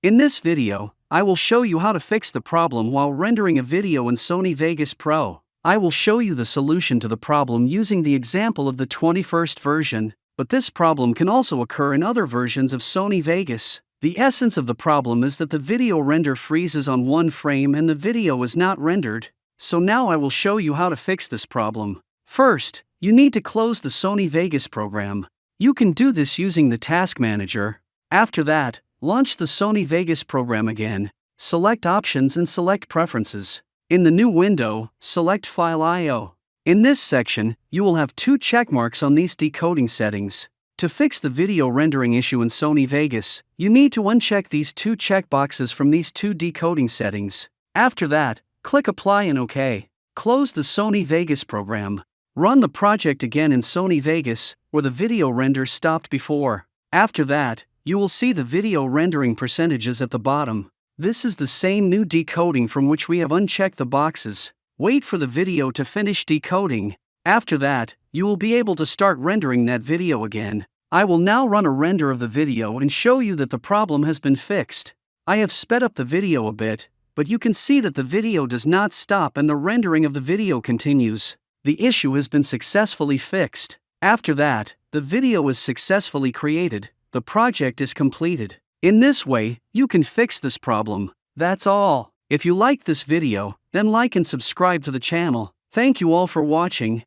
In this video, I will show you how to fix the problem while rendering a video in Sony Vegas Pro. I will show you the solution to the problem using the example of the 21st version, but this problem can also occur in other versions of Sony Vegas. The essence of the problem is that the video render freezes on one frame and the video is not rendered. So now I will show you how to fix this problem. First, you need to close the Sony Vegas program. You can do this using the Task Manager. After that, launch the Sony Vegas program again, select Options and select Preferences. In the new window, select File I/O. In this section, you will have two checkmarks on these decoding settings. To fix the video rendering issue in Sony Vegas, you need to uncheck these two checkboxes from these two decoding settings. After that, click Apply and OK. Close the Sony Vegas program. Run the project again in Sony Vegas, where the video render stopped before. After that, you will see the video rendering percentages at the bottom. This is the same new decoding from which we have unchecked the boxes. Wait for the video to finish decoding. After that, you will be able to start rendering that video again. I will now run a render of the video and show you that the problem has been fixed. I have sped up the video a bit, but you can see that the video does not stop and the rendering of the video continues. The issue has been successfully fixed. After that, the video is successfully created. The project is completed. In this way, you can fix this problem. That's all. If you liked this video, then like and subscribe to the channel. Thank you all for watching.